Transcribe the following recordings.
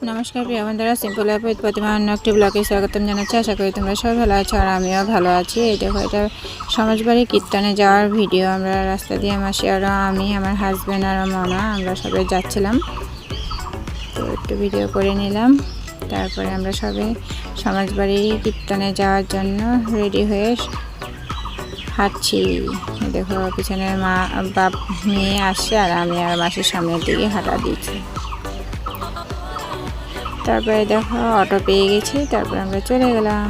নমস্কার প্রিয় বন্ধুরা, সিম্পল লাইফ উইথ প্রতিমা অন্য একটি ব্লগে স্বাগতম জানাচ্ছি। আশা করি তোমরা সবাই ভালো আছো আর আমিও ভালো আছি। এই দেখো, এটা সমাজবাড়ি কীর্তনে যাওয়ার ভিডিও। আমরা রাস্তা দিয়ে মাসি আর আমি, আমার হাজব্যান্ড আর মামা, আমরা সবাই যাচ্ছিলাম। তো একটু ভিডিও করে নিলাম। তারপরে আমরা সবাই সমাজবাড়ি কীর্তনে যাওয়ার জন্য রেডি হয়ে হাঁটছি। দেখো, পিছনের মা বাপ মেয়ে আসছে আর আমি আর মাসির সামনের দিকে হাঁটা দিচ্ছি। তারপরে দেখো, অটো পেয়ে গেছি। তারপরে আমরা চলে গেলাম।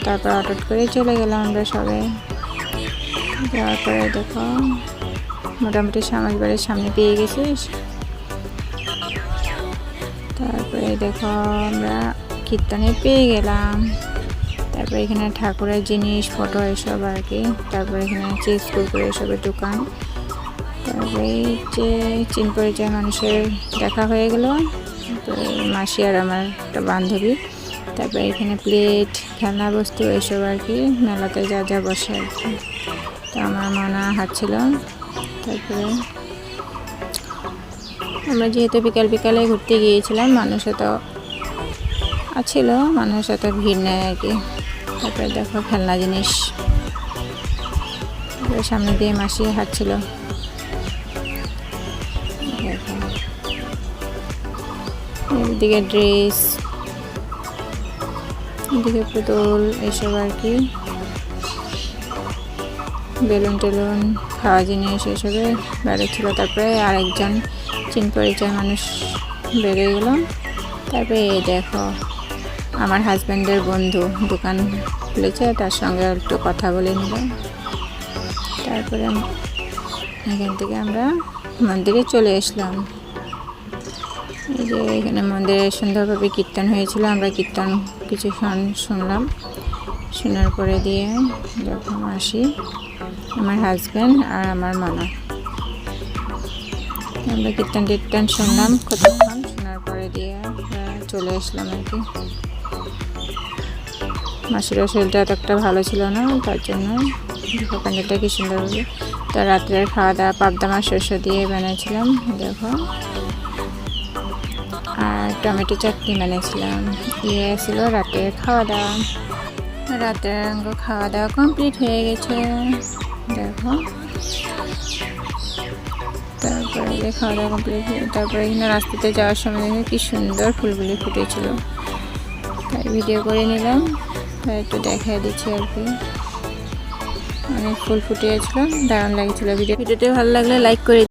তারপর অটো করে চলে গেলাম আমরা সবাই। যাওয়ার পরে দেখো, মোটামুটি সমাজবাড়ির সামনে পেয়ে গেছি। তারপরে দেখো, আমরা কীর্তনে পেয়ে গেলাম। তারপরে এখানে ঠাকুরের জিনিস, ফটো এসব আর কি। তারপরে এখানে চিপস কুরকুরে এসবের দোকান। তারপরে যে চিন পরিচয় মানুষের দেখা হয়ে গেল, মাসি আর আমার একটা বান্ধবী। তারপরে এখানে প্লেট, খেলনা বস্তু এসব আর কি, মেলাতে যা যা বসে আর কি। তো আমার মনে হাঁটছিল। তারপরে আমরা যেহেতু বিকালে ঘুরতে গিয়েছিলাম, মানুষ তো আছিল, মানুষ এত ভিড় নেয় আর কি। তারপরে দেখো, খেলনা জিনিস সামনে দিয়ে মাসি হাঁটছিল। এদিকে ড্রেস, এদিকে পুতুল এসব আর কি, বেলুন টেলুন, খাওয়া জিনিস এসবে বেড়েছিল। তারপরে আরেকজন চিন পরিচয় মানুষ বেড়ে গেল। তারপরে এই দেখো, আমার হাজব্যান্ডের বন্ধু দোকান খুলেছে, তার সঙ্গে একটু কথা বলে নিল। তারপরে এখান থেকে আমরা মন্দিরে চলে আসলাম। এই যে এখানে মন্দিরে সুন্দরভাবে কীর্তন হয়েছিল। আমরা কীর্তন কিছু শুনলাম। শোনার পরে দিয়ে যখন আসি, আমার হাজব্যান্ড আর আমার মামা, আমরা কীর্তন শুনলাম কতক্ষণ। শোনার পরে দিয়ে চলে আসলাম আর কি। মাসির শরীরটা এতটা ভালো ছিল না, তার জন্য দেখো প্যান্ডেলটা কি সুন্দর হবে। তো রাত্রের খাওয়া দাওয়া পাবদা মাছ শস্য দিয়ে বানিয়েছিলাম দেখো, আর টমেটো চাটনি বানিয়েছিলাম। ছিল রাতের খাওয়া দাওয়া। রাতের খাওয়া দাওয়া কমপ্লিট হয়ে গেছে দেখো। তারপরে খাওয়া দাওয়া কমপ্লিট হয়ে, তারপরে এখানে রাস্তাতে যাওয়ার সময় দেখে কি সুন্দর ফুলগুলি ফুটেছিল, তাই ভিডিও করে নিলাম। তাই একটু দেখাই দিচ্ছি আর কি। অনেক ফুল ফুটিয়েছিল, দারুণ লাগছিল। ভিডিওটি ভালো লাগলে লাইক করে